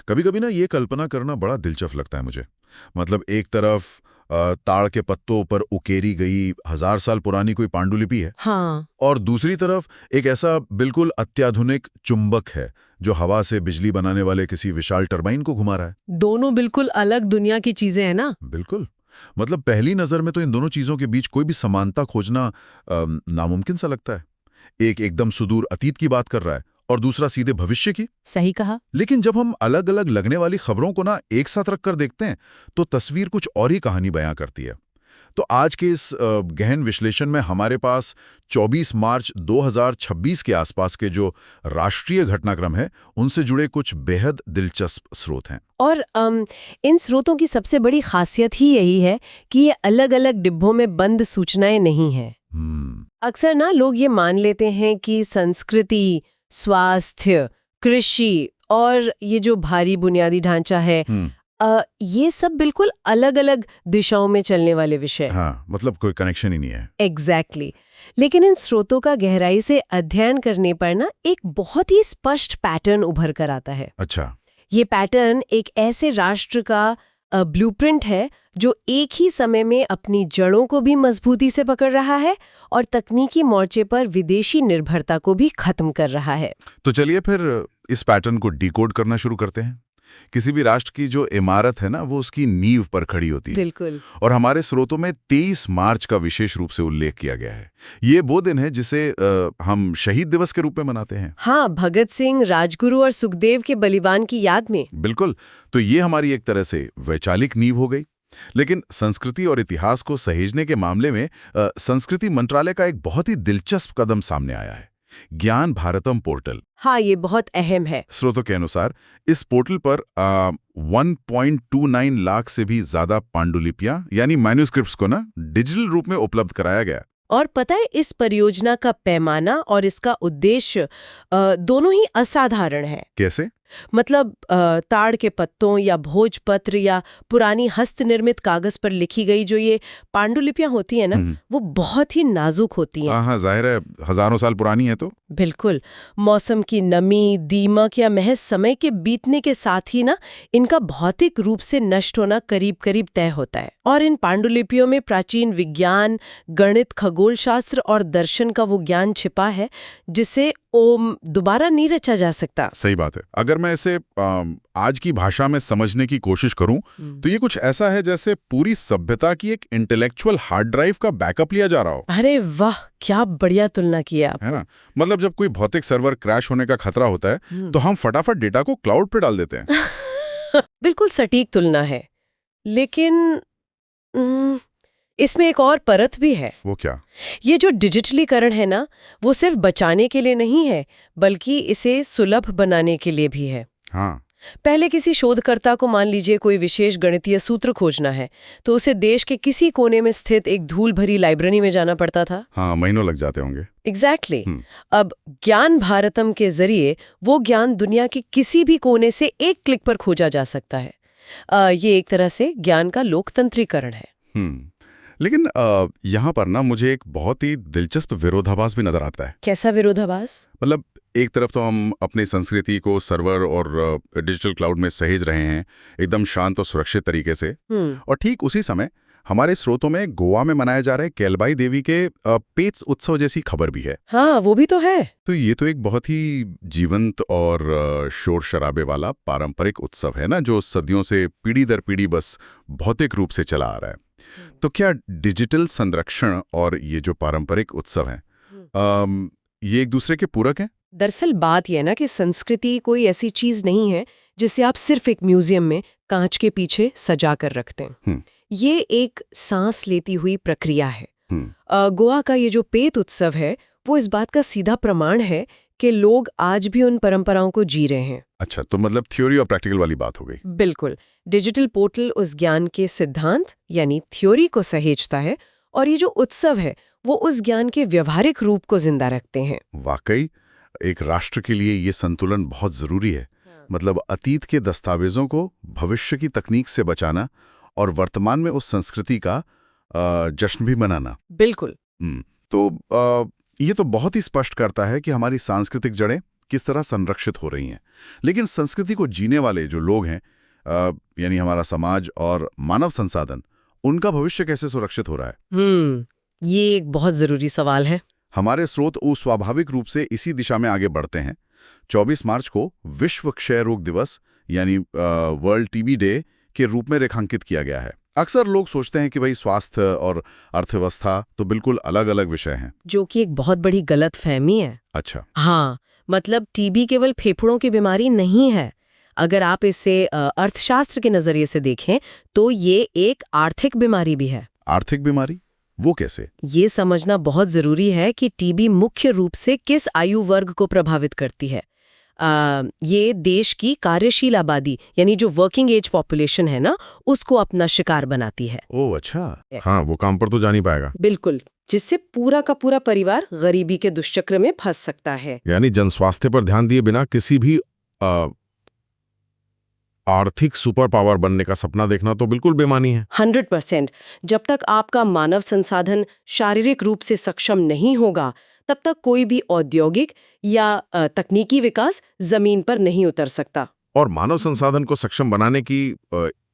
कभी कभी ना ये कल्पना करना बड़ा दिलचस्प लगता है मुझे। मतलब एक तरफ ताड़ के पत्तों पर उकेरी गई 1000 साल पुरानी कोई पांडुलिपि है, हाँ। और दूसरी तरफ एक ऐसा बिल्कुल अत्याधुनिक चुंबक है जो हवा से बिजली बनाने वाले किसी विशाल टरबाइन को घुमा रहा है। दोनों बिल्कुल अलग दुनिया की चीजें हैं ना। बिल्कुल। मतलब पहली नजर में तो इन दोनों चीजों के बीच कोई भी समानता खोजना नामुमकिन सा लगता है। एक एकदम सुदूर अतीत की बात कर रहा है और दूसरा सीधे भविष्य की। सही कहा। लेकिन जब हम अलग अलग लगने वाली खबरों को ना एक साथ रखकर देखते हैं तो तस्वीर कुछ और ही कहानी बयां करती है। तो आज के इस गहन विश्लेषण में हमारे पास 24 मार्च 2026 के आसपास के जो राष्ट्रीय घटनाक्रम है उनसे जुड़े कुछ बेहद दिलचस्प स्रोत हैं। और इन स्रोतों की सबसे बड़ी खासियत ही यही है कि ये अलग अलग डिब्बों में बंद सूचनाएं नहीं हैं। अक्सर ना लोग ये मान लेते हैं कि संस्कृति, स्वास्थ्य, कृषि और ये जो भारी बुनियादी ढांचा है, ये सब बिल्कुल अलग अलग दिशाओं में चलने वाले विषय। हाँ, मतलब कोई कनेक्शन ही नहीं है। एग्जैक्टली। लेकिन इन स्रोतों का गहराई से अध्ययन करने पर ना एक बहुत ही स्पष्ट पैटर्न उभर कर आता है। अच्छा। ये पैटर्न एक ऐसे राष्ट्र का ब्लूप्रिंट है जो एक ही समय में अपनी जड़ों को भी मजबूती से पकड़ रहा है और तकनीकी मोर्चे पर विदेशी निर्भरता को भी खत्म कर रहा है। तो चलिए फिर इस पैटर्न को डिकोड करना शुरू करते हैं। किसी भी राष्ट्र की जो इमारत है ना, वो उसकी नींव पर खड़ी होती है। बिल्कुल। और हमारे स्रोतों में 23 मार्च का विशेष रूप से उल्लेख किया गया है। ये वो दिन है जिसे हम शहीद दिवस के रूप में मनाते हैं। हाँ, भगत सिंह, राजगुरु और सुखदेव के बलिदान की याद में। बिल्कुल। तो ये हमारी एक तरह से वैचारिक नींव हो गई। लेकिन संस्कृति और इतिहास को सहेजने के मामले में संस्कृति मंत्रालय का एक बहुत ही दिलचस्प कदम सामने आया है, ज्ञान भारतम पोर्टल। हाँ, ये बहुत अहम है। स्रोतों के अनुसार इस पोर्टल पर 1.29 लाख से भी ज्यादा पांडुलिपियां यानी मैन्यूस्क्रिप्ट्स को ना डिजिटल रूप में उपलब्ध कराया गया। और पता है, इस परियोजना का पैमाना और इसका उद्देश्य दोनों ही असाधारण है। कैसे? मतलब ताड़ के पत्तों या भोजपत्र या पुरानी हस्तनिर्मित कागज पर लिखी गई जो ये पांडुलिपियां होती हैं ना, वो बहुत ही नाजुक होती हैं। हाँ, जाहिर है, हजारों साल पुरानी है। तो बिल्कुल। मौसम की नमी, दीमक या महज समय के बीतने के साथ ही ना इनका भौतिक रूप से नष्ट होना करीब करीब तय होता है। और इन पांडुलिपियों में प्राचीन विज्ञान, गणित, खगोल शास्त्र और दर्शन का वो ज्ञान छिपा है जिसे दोबारा नहीं रचा जा सकता। सही बात है। अगर मैं इसे आज की भाषा में समझने की कोशिश करूं तो ये कुछ ऐसा है जैसे पूरी सभ्यता की एक इंटेलेक्चुअल हार्ड ड्राइव का बैकअप लिया जा रहा हो। अरे वाह, क्या बढ़िया तुलना की आप। है ना? मतलब जब कोई भौतिक सर्वर क्रैश होने का खतरा होता है तो हम फटाफट डेटा को क्लाउड पे डाल देते हैं। बिल्कुल सटीक तुलना है। लेकिन इसमें एक और परत भी है। वो क्या? ये जो डिजिटलीकरण है ना, वो सिर्फ बचाने के लिए नहीं है, बल्कि इसे सुलभ बनाने के लिए भी है। हाँ। पहले किसी शोधकर्ता को मान लीजिए कोई विशेष गणितीय सूत्र खोजना है तो उसे देश के किसी कोने में स्थित एक धूल भरी लाइब्रेरी में जाना पड़ता था। हाँ, महीनों लग जाते होंगे। एग्जैक्टली। अब ज्ञान भारतम के जरिए वो ज्ञान दुनिया के किसी भी कोने से एक क्लिक पर खोजा जा सकता है। ये एक तरह से ज्ञान का लोकतंत्रीकरण है। लेकिन यहाँ पर ना मुझे एक बहुत ही दिलचस्प विरोधाभास भी नजर आता है। कैसा विरोधाभास? मतलब एक तरफ तो हम अपनी संस्कृति को सर्वर और डिजिटल क्लाउड में सहेज रहे हैं एकदम शांत और सुरक्षित तरीके से, और ठीक उसी समय हमारे स्रोतों में गोवा में मनाए जा रहे केलबाई देवी के पेच उत्सव जैसी खबर भी है। हाँ, वो भी तो है। तो ये तो एक बहुत ही जीवंत और शोर शराबे वाला पारंपरिक उत्सव है ना, जो सदियों से पीढ़ी दर पीढ़ी बस भौतिक रूप से चला आ रहा है। तो क्या डिजिटल संरक्षण और ये जो पारंपरिक उत्सव हैं, ये एक दूसरे के पूरक हैं? दरअसल बात यह है ना कि संस्कृति कोई ऐसी चीज नहीं है जिसे आप सिर्फ एक म्यूजियम में कांच के पीछे सजा कर रखते हैं। ये एक सांस लेती हुई प्रक्रिया है। गोवा का ये जो पेत उत्सव है वो इस बात का सीधा प्रमाण है कि लोग आज भी उन परंपराओं को जी रहे हैं। अच्छा, तो मतलब थ्योरी और प्रैक्टिकल वाली बात हो गई। बिल्कुल। डिजिटल पोर्टल उस ज्ञान के सिद्धांत यानी थ्योरी को सहेजता है और ये जो उत्सव है वो उस ज्ञान के व्यवहारिक रूप को जिंदा रखते हैं। वाकई एक राष्ट्र के लिए ये संतुलन बहुत जरूरी है। मतलब अतीत के दस्तावेजों को भविष्य की तकनीक से बचाना और वर्तमान में उस संस्कृति का जश्न भी मनाना। बिल्कुल। तो ये तो बहुत ही स्पष्ट करता है कि हमारी सांस्कृतिक जड़ें किस तरह संरक्षित हो रही हैं। लेकिन संस्कृति को जीने वाले जो लोग हैं, यानी हमारा समाज और मानव संसाधन, उनका भविष्य कैसे सुरक्षित हो रहा है? ये एक बहुत जरूरी सवाल है। हमारे स्रोत स्वाभाविक रूप से इसी दिशा में आगे बढ़ते हैं। 24 मार्च को विश्व क्षय रोग दिवस यानी वर्ल्ड टीबी डे के रूप में रेखांकित किया गया है। अक्सर लोग सोचते हैं कि भाई स्वास्थ्य और अर्थव्यवस्था तो बिल्कुल अलग अलग विषय हैं, जो कि एक बहुत बड़ी गलतफहमी है। अच्छा। हाँ, मतलब टीबी केवल फेफड़ों की बीमारी नहीं है। अगर आप इसे अर्थशास्त्र के नजरिए से देखें तो ये एक आर्थिक बीमारी भी है। आर्थिक बीमारी? वो कैसे? ये समझना बहुत जरूरी है कि टीबी मुख्य रूप से किस आयु वर्ग को प्रभावित करती है। ये देश की कार्यशील आबादी यानी जो वर्किंग एज पॉपुलेशन है ना, उसको अपना शिकार बनाती है। ओह अच्छा। हाँ, वो काम पर तो जा नहीं पाएगा। बिल्कुल, जिससे पूरा का पूरा परिवार गरीबी के दुष्चक्र में फंस सकता है। यानी जनस्वास्थ्य पर ध्यान दिए बिना किसी भी आर्थिक सुपर पावर बनने का सपना देखना तो बिल्कुल बेमानी है। 100%। जब तक आपका मानव संसाधन शारीरिक रूप से सक्षम नहीं होगा, तब तक कोई भी औद्योगिक या तकनीकी विकास जमीन पर नहीं उतर सकता। और मानव संसाधन को सक्षम बनाने की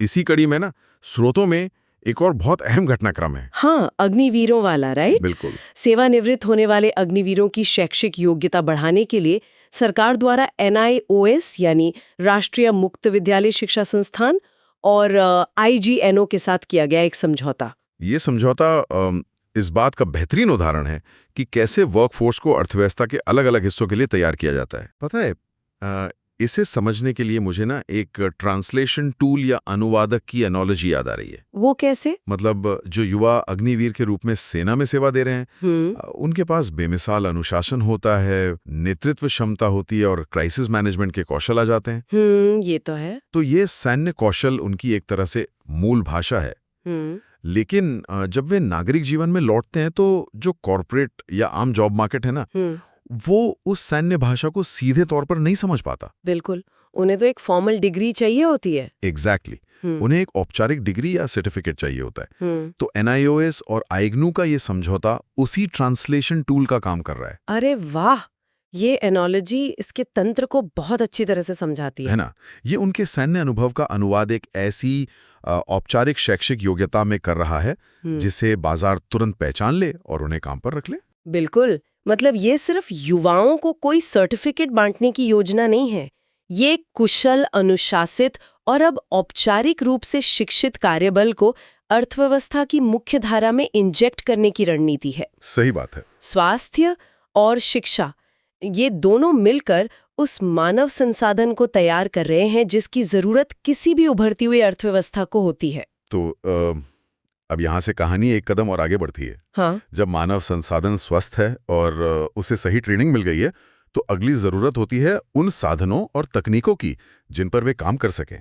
इसी कड़ी में ना स्रोतों में एक और बहुत अहम घटनाक्रम है। हाँ, अग्निवीरों वाला, राइट? बिल्कुल। सेवानिवृत्त होने वाले अग्निवीरों की शैक्षिक योग्यता बढ़ाने के लिए सरकार द्वारा NIOS यानी राष्ट्रीय मुक्त विद्यालय शिक्षा संस्थान और IGNO के साथ किया गया एक समझौता। ये समझौता इस बात का बेहतरीन उदाहरण है कि कैसे वर्कफोर्स को अर्थव्यवस्था के अलग अलग हिस्सों के लिए तैयार किया जाता है। पता है, इसे समझने के लिए मुझे ना एक ट्रांसलेशन टूल या अनुवादक की एनोलॉजी याद आ रही है। वो कैसे? मतलब जो युवा अग्निवीर के रूप में सेना में सेवा दे रहे हैं, उनके पास बेमिसाल अनुशासन होता है, नेतृत्व क्षमता होती है और क्राइसिस मैनेजमेंट के कौशल आ जाते हैं। ये तो है। तो ये सैन्य कौशल उनकी एक तरह से मूल भाषा है। लेकिन जब वे नागरिक जीवन में लौटते हैं तो जो कॉर्पोरेट या आम जॉब मार्केट है ना, वो उस सैन्य भाषा को सीधे तौर पर नहीं समझ पाता। बिल्कुल, उन्हें तो एक फॉर्मल डिग्री चाहिए होती है। एग्जैक्टली। उन्हें एक औपचारिक डिग्री या सर्टिफिकेट चाहिए होता है। तो NIOS और IGNO का ये समझौता उसी ट्रांसलेशन टूल का काम कर रहा है। अरे वाह, ये एनोलॉजी इसके तंत्र को बहुत अच्छी तरह से समझाती है ना? ये उनके सैन्य अनुभव का अनुवाद एक ऐसी औपचारिक शैक्षिक योग्यता में कर रहा है जिसे बाजार तुरंत पहचान ले और उन्हें काम पर रख ले। बिल्कुल, मतलब ये सिर्फ युवाओं को कोई सर्टिफिकेट बांटने की योजना नहीं है। ये कुशल, अनुशासित और अब औपचारिक रूप से शिक्षित कार्यबल को अर्थव्यवस्था की मुख्य धारा में इंजेक्ट करने की रणनीति है। सही बात है। स्वास्थ्य और शिक्षा, ये दोनों मिलकर उस मानव संसाधन को तैयार कर रहे हैं जिसकी जरूरत किसी भी उभरती हुई अर्थव्यवस्था को होती है। तो अब यहाँ से कहानी एक कदम और आगे बढ़ती है। हाँ। जब मानव संसाधन स्वस्थ है और उसे सही ट्रेनिंग मिल गई है, तो अगली जरूरत होती है उन साधनों और तकनीकों की जिन पर वे काम कर सकें।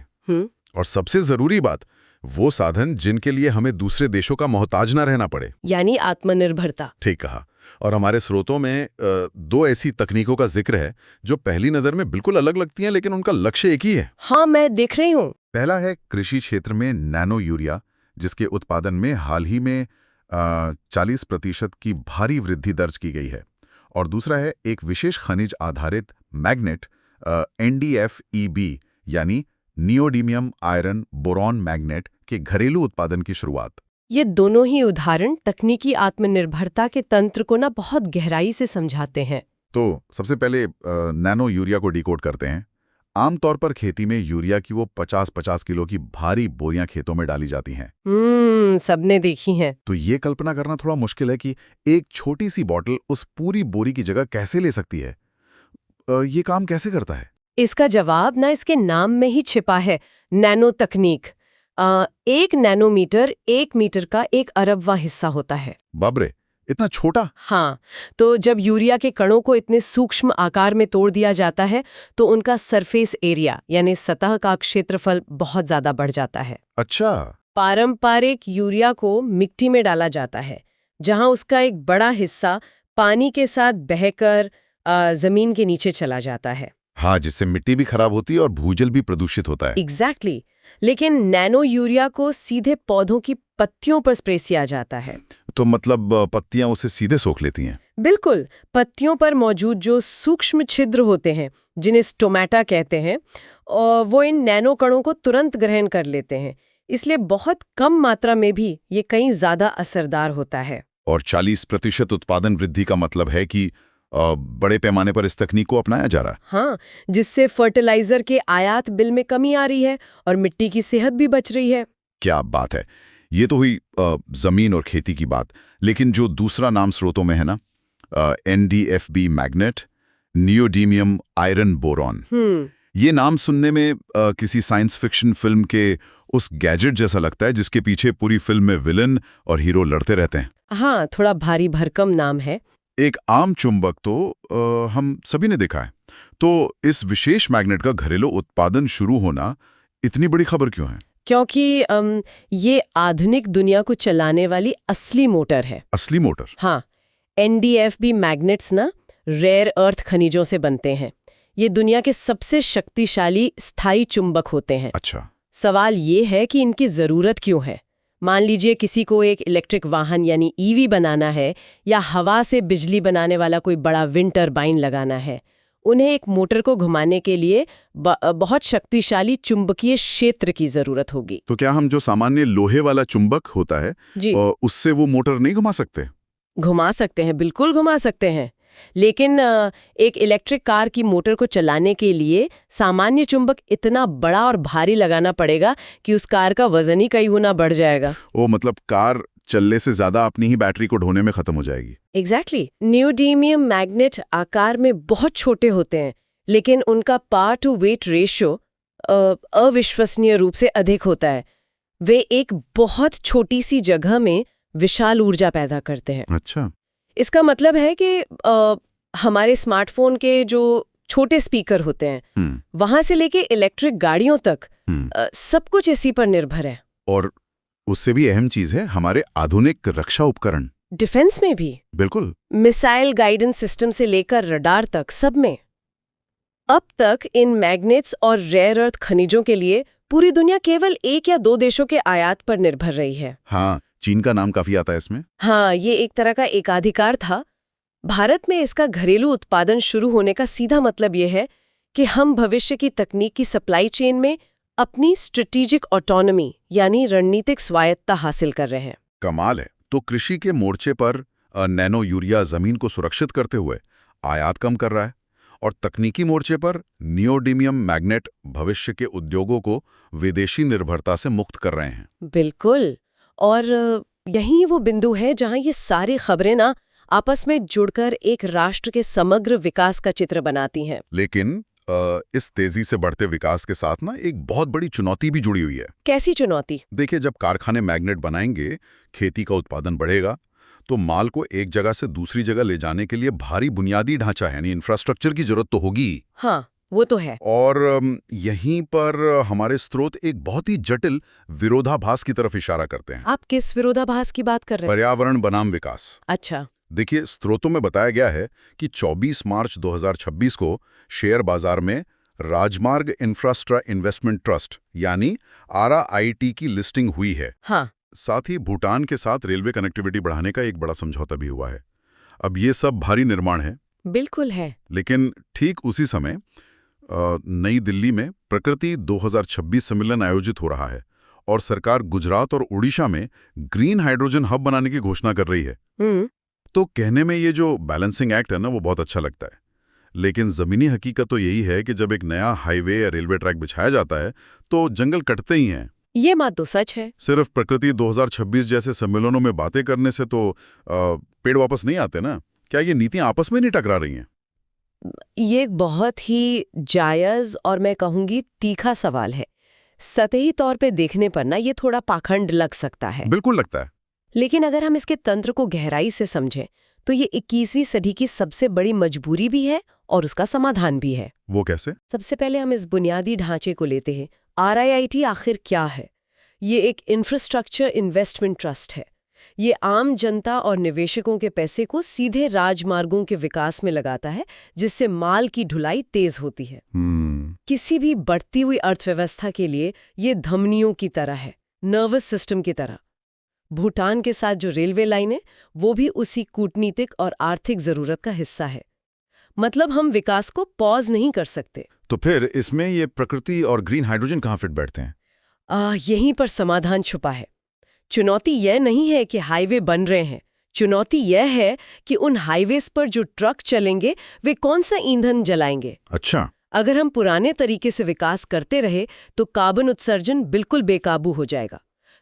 और सबसे जरूरी बात, वो साधन जिनके लिए हमें दूसरे देशों का मोहताज ना रहना पड़े, यानी आत्मनिर्भरता। ठीक कहा। और हमारे स्रोतों में दो ऐसी तकनीकों का जिक्र है जो पहली नजर में बिल्कुल अलग लगती हैं, लेकिन उनका लक्ष्य एक ही है। हाँ, मैं देख रही हूँ। पहला है कृषि क्षेत्र में नैनो यूरिया, जिसके उत्पादन में हाल ही में 40% की भारी वृद्धि दर्ज की गई है। और दूसरा है एक विशेष खनिज आधारित मैग्नेट NDFEB यानी नियोडीमियम आयरन बोरॉन मैग्नेट के घरेलू उत्पादन की शुरुआत। ये दोनों ही उदाहरण तकनीकी आत्मनिर्भरता के तंत्र को ना बहुत गहराई से समझाते हैं। तो सबसे पहले नैनो यूरिया को डिकोड करते हैं। आमतौर पर खेती में यूरिया की वो 50-50 किलो की भारी बोरियां खेतों में डाली जाती हैं। सबने देखी हैं। तो ये कल्पना करना थोड़ा मुश्किल है कि एक छोटी सी बॉटल उस पूरी बोरी की जगह कैसे ले सकती है। ये काम कैसे करता है? इसका जवाब ना इसके नाम में ही छिपा है, नैनो तकनीक। 1 नैनोमीटर 1 मीटर का 1 अरबवां हिस्सा होता है। बाबरे, इतना छोटा? हाँ, तो जब यूरिया के कणों को इतने सूक्ष्म आकार में तोड़ दिया जाता है तो उनका सरफेस एरिया यानी सतह का क्षेत्रफल बहुत ज्यादा बढ़ जाता है। अच्छा। पारंपरिक यूरिया को मिट्टी में डाला जाता है, जहां उसका एक बड़ा हिस्सा पानी के साथ बहकर जमीन के नीचे चला जाता है। हाँ, जिससे मिट्टी भी खराब होती है और भूजल भी प्रदूषित होता है। एग्जैक्टली। लेकिन नैनो यूरिया को सीधे पौधों की पत्तियों पर स्प्रे किया जाता है। तो मतलब पत्तियां उसे सीधे सोख लेती हैं? बिल्कुल, पत्तियों पर मौजूद जो सूक्ष्म छिद्र होते हैं, जिन्हें स्टोमेटा कहते हैं, और वो इन नैनो कणों को तुरंत ग्रहण कर लेते हैं। इसलिए बहुत कम मात्रा में भी ये कहीं ज्यादा असरदार होता है। और 40% उत्पादन वृद्धि का मतलब है कि बड़े पैमाने पर इस तकनीक को अपनाया जा रहा है। हाँ, जिससे फर्टिलाइजर के आयात बिल में कमी आ रही है और मिट्टी की सेहत भी बच रही है। क्या बात है। ये तो हुई जमीन और खेती की बात, लेकिन जो दूसरा नाम स्रोतों में है ना, NDFB magnet, neodymium iron boron, ये नाम सुनने में किसी साइंस फिक्शन फिल्म के उस गैजेट जैसा लगता है जिसके पीछे पूरी फिल्म में विलन और हीरो लड़ते रहते हैं। हाँ, थोड़ा भारी भरकम नाम है। एक आम चुंबक तो हम सभी ने देखा है, तो इस विशेष मैग्नेट का घरेलू उत्पादन शुरू होना इतनी बड़ी खबर क्यों है? क्योंकि ये आधुनिक दुनिया को चलाने वाली असली मोटर है। असली मोटर? हाँ, NDFB मैग्नेट्स ना रेयर अर्थ खनिजों से बनते हैं। ये दुनिया के सबसे शक्तिशाली स्थायी चुंबक होते हैं। अच्छा। सवाल ये है कि इनकी जरूरत क्यों है। मान लीजिए किसी को एक इलेक्ट्रिक वाहन यानी EV बनाना है, या हवा से बिजली बनाने वाला कोई बड़ा विंड टरबाइन लगाना है। उन्हें एक मोटर को घुमाने के लिए बहुत शक्तिशाली चुंबकीय क्षेत्र की जरूरत होगी। तो क्या हम जो सामान्य लोहे वाला चुंबक होता है जी, उससे वो मोटर नहीं घुमा सकते? घुमा सकते हैं, बिल्कुल घुमा सकते हैं। लेकिन एक इलेक्ट्रिक कार की मोटर को चलाने के लिए सामान्य चुंबक इतना बड़ा और भारी लगाना पड़ेगा कि उस कार का वजन ही कई गुना बढ़ जाएगा। ओ, मतलब कार चलने से ज्यादा अपनी ही बैटरी को ढोने में खत्म हो जाएगी। एग्जैक्टली। नियोडीमियम मैग्नेट आकार में बहुत छोटे होते हैं, लेकिन उनका पावर टू वेट रेशियो अविश्वसनीय रूप से अधिक होता है। वे एक बहुत छोटी सी जगह में विशाल ऊर्जा पैदा करते हैं। अच्छा। इसका मतलब है कि हमारे स्मार्टफोन के जो छोटे स्पीकर होते हैं, वहां से लेके इलेक्ट्रिक गाड़ियों तक सब कुछ इसी पर निर्भर है। और उससे भी अहम चीज है हमारे आधुनिक रक्षा उपकरण। डिफेंस में भी। बिल्कुल। मिसाइल गाइडेंस सिस्टम से लेकर रडार तक, सब में। अब तक इन मैग्नेट्स और रेयर अर्थ खनिजों के लिए पूरी दुनिया केवल 1 या 2 देशों के आयात पर निर्भर रही है। हाँ, चीन का नाम काफी आता है इसमें। हाँ, ये एक तरह का एकाधिकार था। भारत में इसका घरेलू उत्पादन शुरू होने का सीधा मतलब ये है कि हम भविष्य की तकनीक की सप्लाई चेन में अपनी स्ट्रेटेजिक ऑटोनॉमी यानी रणनीतिक स्वायत्तता हासिल कर रहे हैं। कमाल है। तो कृषि के मोर्चे पर नैनो यूरिया जमीन को सुरक्षित करते हुए आयात कम कर रहा है, और तकनीकी मोर्चे पर नियोडीमियम मैग्नेट भविष्य के उद्योगों को विदेशी निर्भरता से मुक्त कर रहे हैं। बिल्कुल। और यही वो बिंदु है जहां ये सारी खबरें ना आपस में जुड़कर एक राष्ट्र के समग्र विकास का चित्र बनाती हैं। लेकिन इस तेजी से बढ़ते विकास के साथ ना एक बहुत बड़ी चुनौती भी जुड़ी हुई है। कैसी चुनौती? देखिए, जब कारखाने मैग्नेट बनाएंगे, खेती का उत्पादन बढ़ेगा, तो माल को एक जगह से दूसरी जगह ले जाने के लिए भारी बुनियादी ढांचा यानी इंफ्रास्ट्रक्चर की जरूरत तो होगी। हाँ, वो तो है। और यहीं पर हमारे स्रोत एक बहुत ही जटिल विरोधाभास की तरफ इशारा करते हैं। आप किस विरोधाभास की बात कर रहे हैं? पर्यावरण बनाम विकास। अच्छा। देखिए, स्रोतों में बताया गया है कि 24 मार्च 2026 को शेयर बाजार में राजमार्ग इंफ्रास्ट्रक्चर इन्वेस्टमेंट ट्रस्ट यानी RIT की लिस्टिंग हुई है। हाँ। साथ ही भूटान के साथ रेलवे कनेक्टिविटी बढ़ाने का एक बड़ा समझौता भी हुआ है। अब ये सब भारी निर्माण है। बिल्कुल है। लेकिन ठीक उसी समय नई दिल्ली में प्रकृति 2026 सम्मेलन आयोजित हो रहा है, और सरकार गुजरात और उड़ीसा में ग्रीन हाइड्रोजन हब बनाने की घोषणा कर रही है। तो कहने में ये जो बैलेंसिंग एक्ट है ना, वो बहुत अच्छा लगता है, लेकिन जमीनी हकीकत तो यही है कि जब एक नया हाईवे या रेलवे ट्रैक बिछाया जाता है तो जंगल कटते ही हैं। ये बात तो सच है। सिर्फ प्रकृति 2026 जैसे सम्मेलनों में बातें करने से तो पेड़ वापस नहीं आते ना। क्या ये नीतियां आपस में नहीं टकरा रही हैं? ये एक बहुत ही जायज और मैं कहूंगी तीखा सवाल है। सतही तौर पे देखने पर ना ये थोड़ा पाखंड लग सकता है। बिल्कुल लगता है। लेकिन अगर हम इसके तंत्र को गहराई से समझें तो ये 21वीं सदी की सबसे बड़ी मजबूरी भी है और उसका समाधान भी है। वो कैसे? सबसे पहले हम इस बुनियादी ढांचे को लेते हैं। RIT आखिर क्या है? ये एक इंफ्रास्ट्रक्चर इन्वेस्टमेंट ट्रस्ट है। ये आम जनता और निवेशकों के पैसे को सीधे राजमार्गों के विकास में लगाता है, जिससे माल की ढुलाई तेज होती है। किसी भी बढ़ती हुई अर्थव्यवस्था के लिए ये धमनियों की तरह है, नर्वस सिस्टम की तरह। भूटान के साथ जो रेलवे लाइन है वो भी उसी कूटनीतिक और आर्थिक जरूरत का हिस्सा है। मतलब हम विकास को पॉज नहीं कर सकते। तो फिर इसमें ये प्रकृति और ग्रीन हाइड्रोजन कहाँ फिट बैठते हैं? यहीं पर समाधान छुपा है। चुनौती यह नहीं है कि हाईवे बन रहे हैं, चुनौती यह है कि उन हाईवेज पर जो ट्रक चलेंगे वे कौन सा ईंधन जलाएंगे। अच्छा। अगर हम पुराने तरीके से विकास करते रहे तो कार्बन उत्सर्जन बिल्कुल बेकाबू हो जाएगा।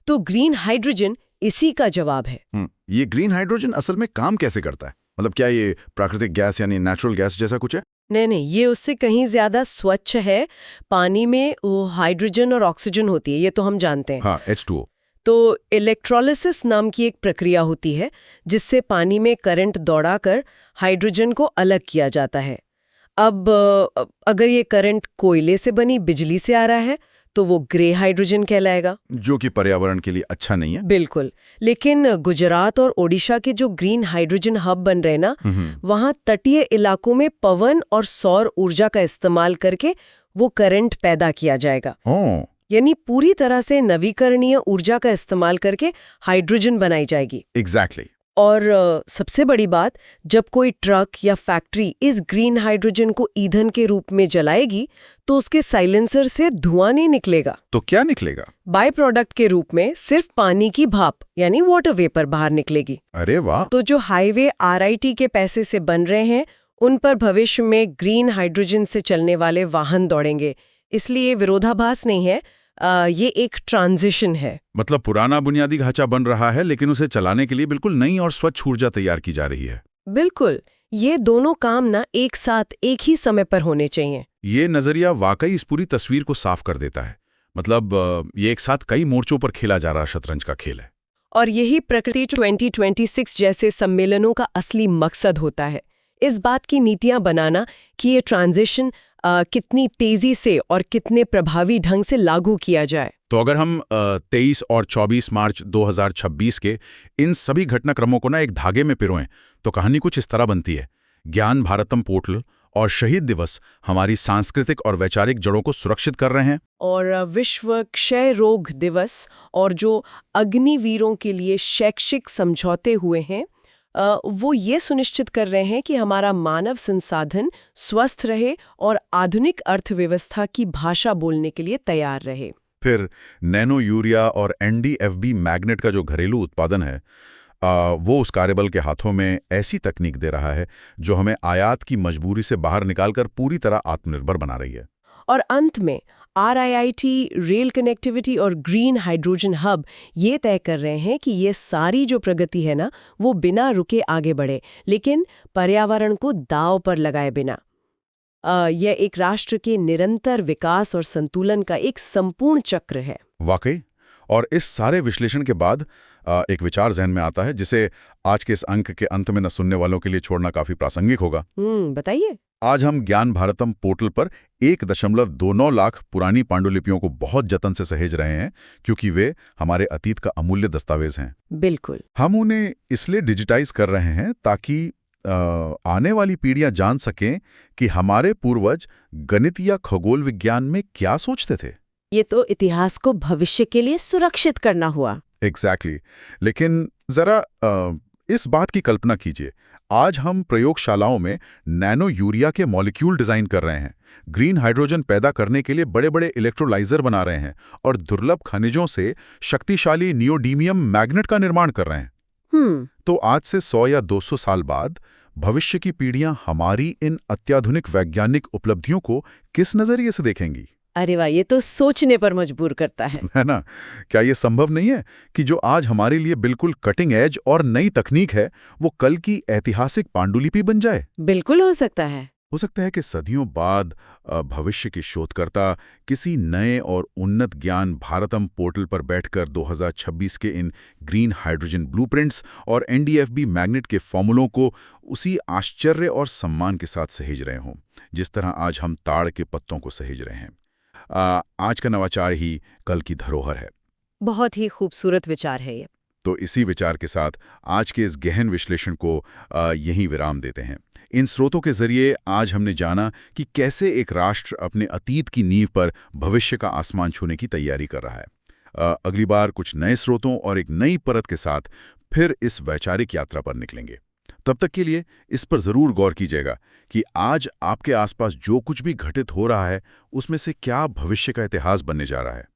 तो ग्रीन हाइड्रोजन इसी का जवाब है। ये ग्रीन हाइड्रोजन असल में काम कैसे करता है? मतलब क्या ये प्राकृतिक गैस यानी नेचुरल गैस जैसा कुछ है? नहीं, ये उससे कहीं ज्यादा स्वच्छ है। पानी में वो हाइड्रोजन और ऑक्सीजन होती है, ये तो हम जानते हैं। हाँ, H2O। तो इलेक्ट्रोलिसिस नाम की एक प्रक्रिया होती है जिससे पानी में करंट दौड़ाकर हाइड्रोजन को अलग किया जाता है। अब अगर ये करंट कोयले से बनी बिजली से आ रहा है तो वो ग्रे हाइड्रोजन कहलाएगा, जो कि पर्यावरण के लिए अच्छा नहीं है। बिल्कुल। लेकिन गुजरात और ओडिशा के जो ग्रीन हाइड्रोजन हब बन रहे हैं ना, वहाँ तटीय इलाकों में पवन और सौर ऊर्जा का इस्तेमाल करके वो करंट पैदा किया जाएगा। यानी पूरी तरह से नवीकरणीय ऊर्जा का इस्तेमाल करके हाइड्रोजन बनाई जाएगी। एग्जैक्टली। और सबसे बड़ी बात, जब कोई ट्रक या फैक्ट्री इस ग्रीन हाइड्रोजन को ईंधन के रूप में जलाएगी तो उसके साइलेंसर से धुआं नहीं निकलेगा। तो क्या निकलेगा? बाय प्रोडक्ट के रूप में सिर्फ पानी की भाप यानी वाटर वेपर बाहर निकलेगी। अरे वाह! तो जो हाईवे RIT के पैसे से बन रहे हैं उन पर भविष्य में ग्रीन हाइड्रोजन से चलने वाले वाहन दौड़ेंगे। इसलिए विरोधाभास नहीं है, ये एक ट्रांजिशन है। मतलब पुराना बुनियादी ढांचा बन रहा है लेकिन उसे चलाने के लिए बिल्कुल नई और स्वच्छ ऊर्जा तैयार की जा रही है। बिल्कुल। ये दोनों काम ना एक साथ एक ही समय पर होने चाहिए। ये नजरिया वाकई इस पूरी तस्वीर को साफ कर देता है। मतलब ये एक साथ कई मोर्चों पर खेला जा रहा शतरंज का खेल है। और यही प्रकृति 2026 जैसे सम्मेलनों का असली मकसद होता है, इस बात की नीतियां बनाना कि ये ट्रांजिशन कितनी तेजी से और कितने प्रभावी ढंग से लागू किया जाए। तो अगर हम 23 और 24 मार्च 2026 के इन सभी घटनाक्रमों को ना एक धागे में पिरोएं तो कहानी कुछ इस तरह बनती है। ज्ञान भारतम पोर्टल और शहीद दिवस हमारी सांस्कृतिक और वैचारिक जड़ों को सुरक्षित कर रहे हैं, और विश्व क्षय रोग दिवस और जो अग्निवीरों के लिए शैक्षिक समझौते हुए हैं वो ये सुनिश्चित कर रहे हैं कि हमारा मानव संसाधन स्वस्थ रहे और आधुनिक अर्थव्यवस्था की भाषा बोलने के लिए तैयार रहे। फिर नैनो यूरिया और NDFB मैग्नेट का जो घरेलू उत्पादन है वो उस कार्यबल के हाथों में ऐसी तकनीक दे रहा है जो हमें आयात की मजबूरी से बाहर निकालकर पूरी तरह आत्मनिर्भर बना रही है। और अंत में RIT, रेल कनेक्टिविटी और ग्रीन हाइड्रोजन हब ये तय कर रहे हैं कि ये सारी जो प्रगति है ना वो बिना रुके आगे बढ़े, लेकिन पर्यावरण को दांव पर लगाए बिना। यह एक राष्ट्र के निरंतर विकास और संतुलन का एक संपूर्ण चक्र है। वाकई। और इस सारे विश्लेषण के बाद एक विचार जहन में आता है जिसे आज के इस अंक के अंत में न सुनने वालों के लिए छोड़ना काफी प्रासंगिक होगा। बताइए। आज हम ज्ञान भारतम पोर्टल पर 1.29 लाख पुरानी पांडुलिपियों को बहुत जतन से सहेज रहे हैं क्योंकि वे हमारे अतीत का अमूल्य दस्तावेज हैं। बिल्कुल। हम उन्हें इसलिए डिजिटाइज कर रहे हैं ताकि आने वाली पीढ़ियां जान सकें कि हमारे पूर्वज गणित या खगोल विज्ञान में क्या सोचते थे। ये तो इतिहास को भविष्य के लिए सुरक्षित करना हुआ। एग्जैक्टली। लेकिन जरा इस बात की कल्पना कीजिए, आज हम प्रयोगशालाओं में नैनो यूरिया के मॉलिक्यूल डिजाइन कर रहे हैं, ग्रीन हाइड्रोजन पैदा करने के लिए बड़े बड़े इलेक्ट्रोलाइजर बना रहे हैं और दुर्लभ खनिजों से शक्तिशाली नियोडीमियम मैग्नेट का निर्माण कर रहे हैं। तो आज से 100 या 200 साल बाद भविष्य की पीढ़ियां हमारी इन अत्याधुनिक वैज्ञानिक उपलब्धियों को किस नजरिए से देखेंगी? अरे वाह, ये तो सोचने पर मजबूर करता है ना? क्या ये संभव नहीं है कि जो आज हमारे लिए बिल्कुल कटिंग एज और नई तकनीक है वो कल की ऐतिहासिक पांडुलिपि बन जाए? बिल्कुल हो सकता है। हो सकता है कि सदियों बाद भविष्य के शोधकर्ता किसी नए और उन्नत ज्ञान भारतम पोर्टल पर बैठकर 2026 के इन ग्रीन हाइड्रोजन ब्लूप्रिंट्स और NDFB मैग्नेट के फॉर्मूलों को उसी आश्चर्य और सम्मान के साथ सहेज रहे हों जिस तरह आज हम ताड़ के पत्तों को सहेज रहे हैं। आज का नवाचार ही कल की धरोहर है। बहुत ही खूबसूरत विचार है ये। तो इसी विचार के साथ आज के इस गहन विश्लेषण को यहीं विराम देते हैं। इन स्रोतों के जरिए आज हमने जाना कि कैसे एक राष्ट्र अपने अतीत की नींव पर भविष्य का आसमान छूने की तैयारी कर रहा है। अगली बार कुछ नए स्रोतों और एक नई परत के साथ फिर इस वैचारिक यात्रा पर निकलेंगे। तब तक के लिए इस पर ज़रूर गौर कीजिएगा कि आज आपके आसपास जो कुछ भी घटित हो रहा है उसमें से क्या भविष्य का इतिहास बनने जा रहा है।